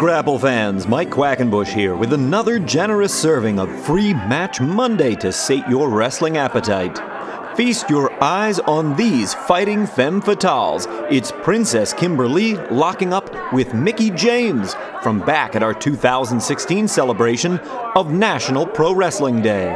Grapple fans, Mike Quackenbush here with another generous serving of free Match Monday to sate your wrestling appetite. Feast your eyes on these fighting femme fatales. It's Princess KimberLee locking up with Mickie James from back at our 2016 celebration of National Pro Wrestling Day.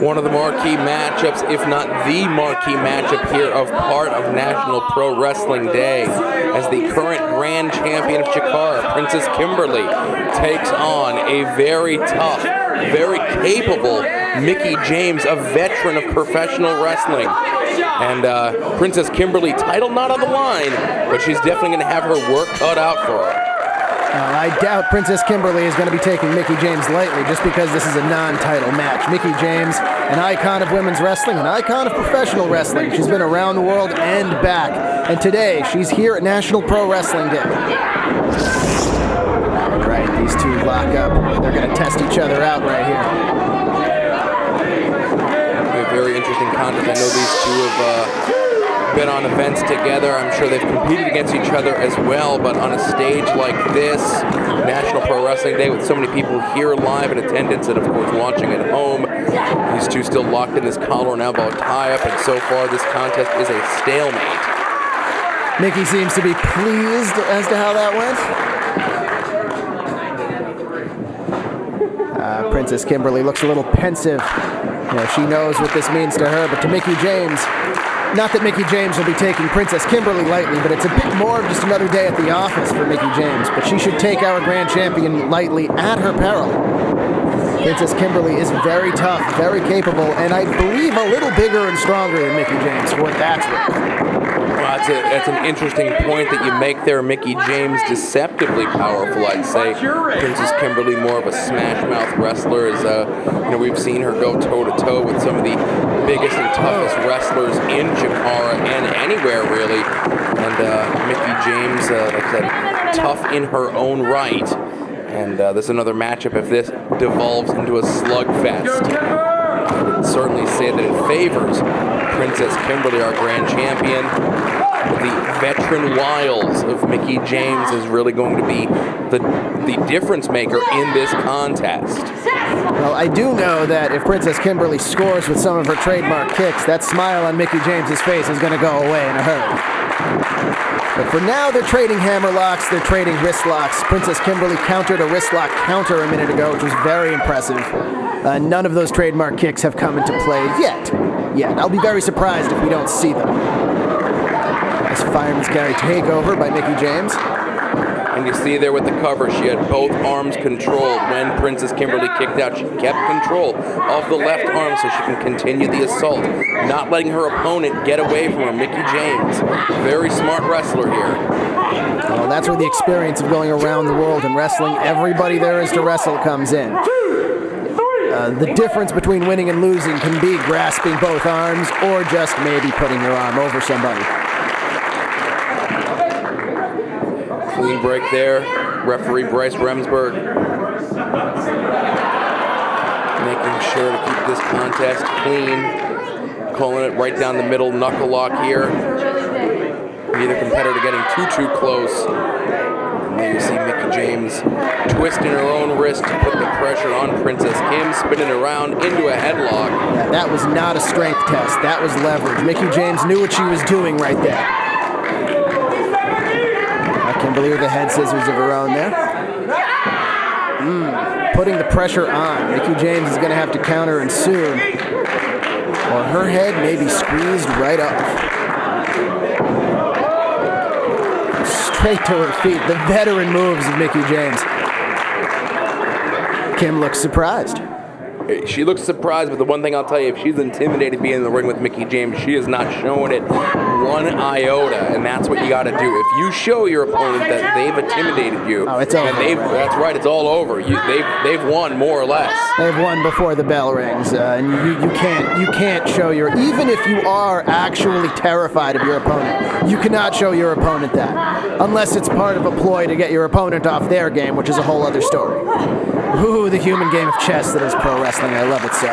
One of the marquee matchups, if not the marquee matchup here of part of National Pro Wrestling Day, as the current grand champion of CHIKARA, Princess KimberLee, takes on a very tough, very capable Mickie James, a veteran of professional wrestling. And Princess KimberLee, title not on the line, but she's definitely going to have her work cut out for her. I doubt Princess KimberLee is going to be taking Mickie James lightly just because this is a non-title match. Mickie James, an icon of women's wrestling, an icon of professional wrestling. She's been around the world and back. And today, she's here at National Pro Wrestling Day. All right, these two lock up. They're going to test each other out right here. A very interesting contest. I know these two have been on events together. I'm sure they've competed against each other as well, but on a stage like this, National Pro Wrestling Day, with so many people here live in attendance and of course watching at home, these two still locked in this collar and elbow tie-up, and so far this contest is a stalemate. Mickie seems to be pleased as to how that went. Princess KimberLee looks a little pensive. You know, she knows what this means to her, but to Mickie James, not that Mickie James will be taking Princess KimberLee lightly, but it's a bit more of just another day at the office for Mickie James. But she should take our grand champion lightly at her peril. Princess KimberLee is very tough, very capable, and I believe a little bigger and stronger than Mickie James, for what that's worth. Well, that's an interesting point that you make there. Mickie James, deceptively powerful, I'd say. Princess KimberLee, more of a smash-mouth wrestler. As we've seen her go toe-to-toe with some of the biggest and toughest wrestlers in CHIKARA and anywhere, really. And Mickie James, like I said, tough in her own right. And this is another matchup if this devolves into a slugfest. I would certainly say that it favors Princess KimberLee, our grand champion. The veteran wiles of Mickie James is really going to be the difference maker in this contest. Well, I do know that if Princess KimberLee scores with some of her trademark kicks, that smile on Mickie James's face is going to go away in a hurry. But for now, they're trading hammer locks, they're trading wrist locks. Princess KimberLee countered a wrist lock counter a minute ago, which was very impressive. None of those trademark kicks have come into play yet. I'll be very surprised if we don't see them. Nice fireman's carry takeover by Mickie James. And you see there with the cover, she had both arms controlled. When Princess KimberLee kicked out, she kept control of the left arm so she can continue the assault, not letting her opponent get away from her. Mickie James, very smart wrestler here. Well, that's where the experience of going around the world and wrestling everybody there is to wrestle comes in. The difference between winning and losing can be grasping both arms or just maybe putting your arm over somebody. Clean break there. Referee Bryce Remsburg making sure to keep this contest clean. Calling it right down the middle, knuckle lock here. Neither competitor getting too close. And there you see Mickie James twisting her own wrist to put the pressure on Princess Kim, spinning around into a headlock. Yeah, that was not a strength test. That was leverage. Mickie James knew what she was doing right there. KimberLee with the head scissors of her own there. Putting the pressure on. Mickie James is going to have to counter and soon, or her head may be squeezed right up. Straight to her feet. The veteran moves of Mickie James. Kim looks surprised. She looks surprised, but the one thing I'll tell you, if she's intimidated being in the ring with Mickie James, she is not showing it one iota, and that's what you got to do. If you show your opponent that they've intimidated you, it's over. That's right, it's all over. They've won more or less. They've won before the bell rings, and you can't show your, even if you are actually terrified of your opponent, you cannot show your opponent that, unless it's part of a ploy to get your opponent off their game, which is a whole other story. Ooh, the human game of chess that is pro wrestling. I love it so.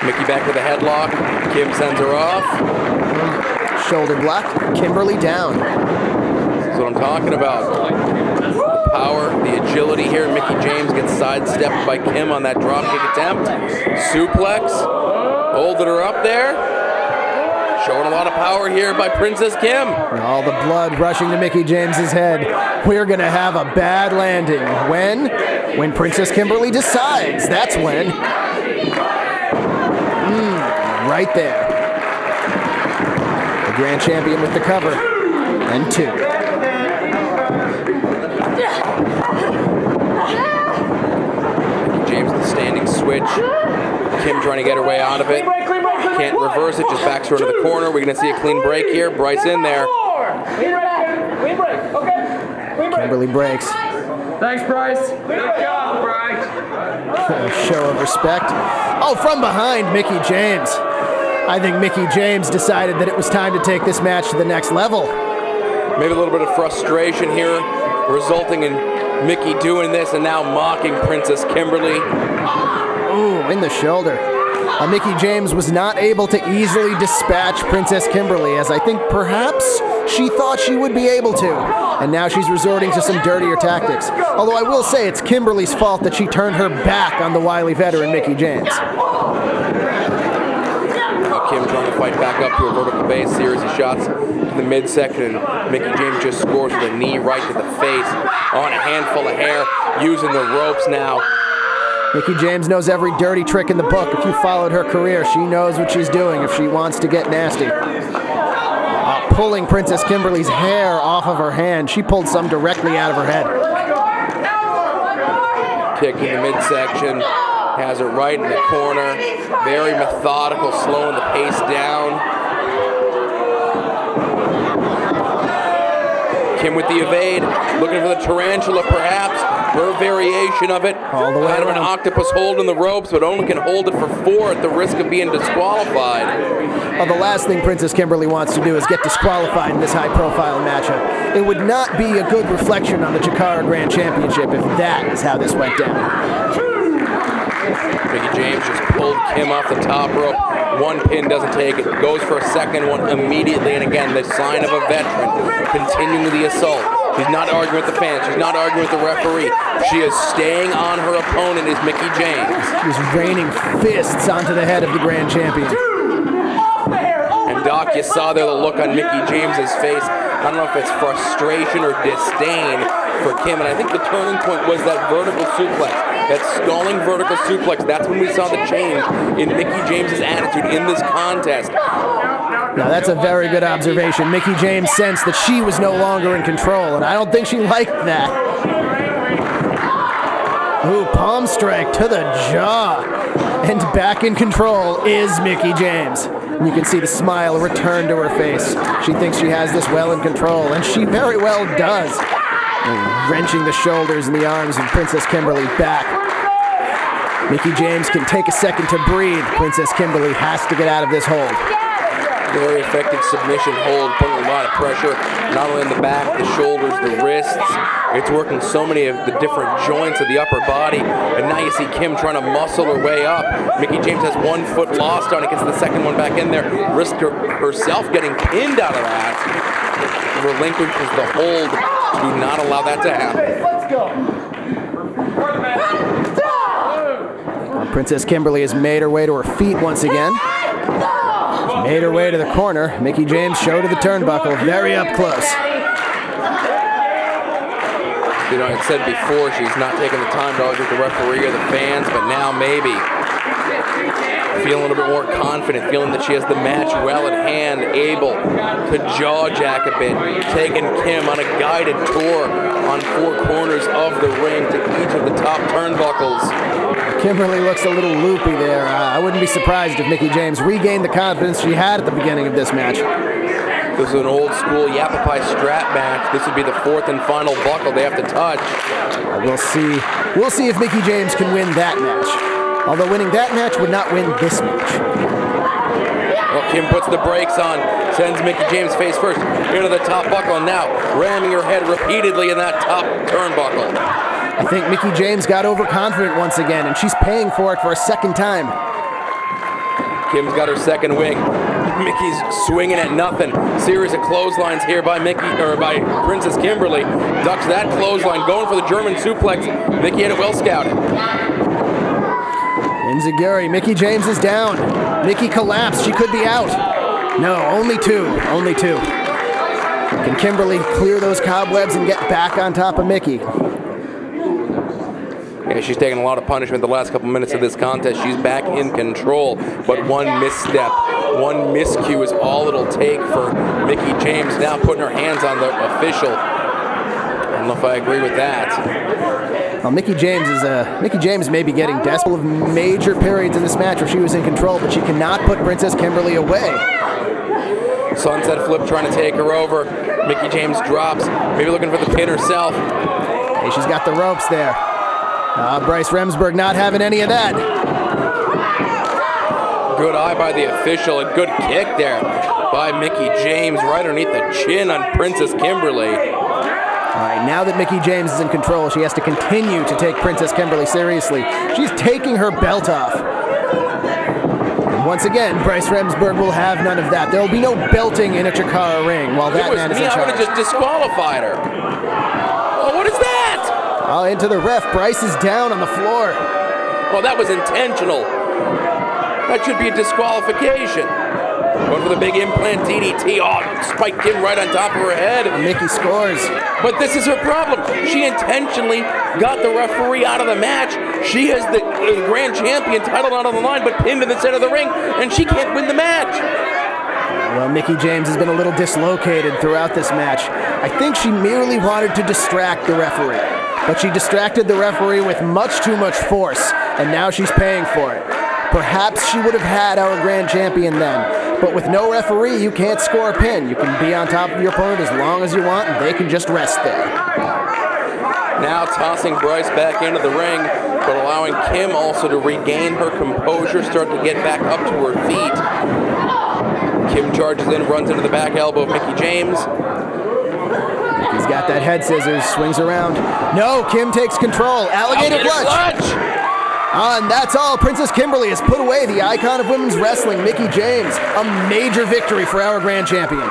Mickie back with a headlock. Kim sends her off. Shoulder block. KimberLee down. That's what I'm talking about. The power, the agility here. Mickie James gets sidestepped by Kim on that dropkick attempt. Suplex. Holding her up there. Showing a lot of power here by Princess Kim. And all the blood rushing to Mickie James's head. We're going to have a bad landing. When Princess KimberLee decides. That's when. Right there. The grand champion with the cover. And 2. Mickie James with the standing switch. Kim trying to get her way out of it. Can't reverse it, just backs her into the corner. We're going to see a clean break here. Bryce in there. Clean break, okay? Clean break. KimberLee breaks. Thanks, Bryce. Good job, Bryce. Show of respect. Oh, from behind, Mickie James. I think Mickie James decided that it was time to take this match to the next level. Maybe a little bit of frustration here, resulting in Mickie doing this and now mocking Princess KimberLee. Ooh, in the shoulder. Mickie James was not able to easily dispatch Princess KimberLee, as I think perhaps she thought she would be able to. And now she's resorting to some dirtier tactics. Although I will say it's KimberLee's fault that she turned her back on the wily veteran Mickie James. Kim trying to fight back up to a vertical base, series of shots to the midsection. Mickie James just scores with a knee right to the face on a handful of hair, using the ropes now. Mickie James knows every dirty trick in the book. If you followed her career, she knows what she's doing if she wants to get nasty. Pulling Princess KimberLee's hair off of her hand. She pulled some directly out of her head. Kick in the midsection. Has her right in the corner. Very methodical, slowing the pace down. Kim with the evade. Looking for the tarantula, perhaps. Her variation of it. All the way out of an octopus hold in the ropes, but only can hold it for 4 at the risk of being disqualified. Well, the last thing Princess KimberLee wants to do is get disqualified in this high-profile matchup. It would not be a good reflection on the CHIKARA Grand Championship if that is how this went down. Mickie James just pulled Kim off the top rope. One pin doesn't take it. Goes for a second one immediately, and again, the sign of a veteran. Continuing the assault. She's not arguing with the fans. She's not arguing with the referee. She is staying on her opponent is Mickie James. She's raining fists onto the head of the Grand Champion. And Doc, you saw there the look on Mickie James's face. I don't know if it's frustration or disdain for Kim, and I think the turning point was that vertical suplex. That stalling vertical suplex. That's when we saw the change in Mickie James's attitude in this contest. Now that's a very good observation. Mickie James sensed that she was no longer in control, and I don't think she liked that. Ooh, palm strike to the jaw. And back in control is Mickie James. And you can see the smile return to her face. She thinks she has this well in control, and she very well does. And wrenching the shoulders and the arms of Princess KimberLee back. Mickie James can take a second to breathe. Princess KimberLee has to get out of this hold. Very effective submission hold, putting a lot of pressure, not only in the back, the shoulders, the wrists. It's working so many of the different joints of the upper body. And now you see Kim trying to muscle her way up. Mickie James has 1 foot lost on it, gets the second one back in there. Risked herself getting pinned out of that. Relinquishes the hold. Do not allow that to happen. Let's go. Princess KimberLee has made her way to her feet once again. Made her way to the corner. Mickie James showed to the turnbuckle, very up close. You know, I said before she's not taking the time to argue with the referee or the fans, but now maybe. Feeling a little bit more confident, feeling that she has the match well at hand, able to jaw jack a bit, taking Kim on a guided tour on 4 corners of the ring to each of the top turnbuckles. KimberLee looks a little loopy there. I wouldn't be surprised if Mickie James regained the confidence she had at the beginning of this match. This is an old school Yavapai strap match. This would be the fourth and final buckle they have to touch. We'll see. We'll see if Mickie James can win that match. Although winning that match would not win this match. Well, Kim puts the brakes on, sends Mickie James face first into the top buckle, and now ramming her head repeatedly in that top turnbuckle. I think Mickie James got overconfident once again, and she's paying for it for a second time. Kim's got her second wing. Mickie's swinging at nothing. Series of clotheslines here by Princess KimberLee. Ducks that clothesline, going for the German suplex. Mickie had it well scouted. Enziguri, Mickie James is down. Mickie collapsed, she could be out. No, only two. Can KimberLee clear those cobwebs and get back on top of Mickie? Yeah, she's taken a lot of punishment the last couple minutes of this contest. She's back in control, but one misstep, one miscue is all it'll take for Mickie James now putting her hands on the official. I don't know if I agree with that. Well, Mickie James may be getting desperate of major periods in this match where she was in control, but she cannot put Princess KimberLee away. Sunset flip trying to take her over. Mickie James drops, maybe looking for the pin herself. Hey, she's got the ropes there. Bryce Remsburg not having any of that. Good eye by the official, a good kick there by Mickie James right underneath the chin on Princess KimberLee. All right, now that Mickie James is in control, she has to continue to take Princess KimberLee seriously. She's taking her belt off. And once again, Bryce Remsburg will have none of that. There will be no belting in a Chikara ring while that man is in charge. I would have just disqualified her. Oh, what is that? Oh, into the ref. Bryce is down on the floor. Well, that was intentional. That should be a disqualification. Going for the big implant DDT. Oh, spiked Kim right on top of her head. And Mickie scores. But this is her problem. She intentionally got the referee out of the match. She has the grand champion title out on the line, but pinned in the center of the ring, and she can't win the match. Well, Mickie James has been a little dislocated throughout this match. I think she merely wanted to distract the referee. But she distracted the referee with much too much force, and now she's paying for it. Perhaps she would have had our grand champion then, but with no referee, you can't score a pin. You can be on top of your opponent as long as you want, and they can just rest there. Now tossing Bryce back into the ring, but allowing Kim also to regain her composure, start to get back up to her feet. Kim charges in, runs into the back elbow of Mickie James. He's got that head scissors, swings around. No, Kim takes control. Alligator clutch. And that's all. Princess KimberLee has put away the icon of women's wrestling, Mickie James. A major victory for our grand champion.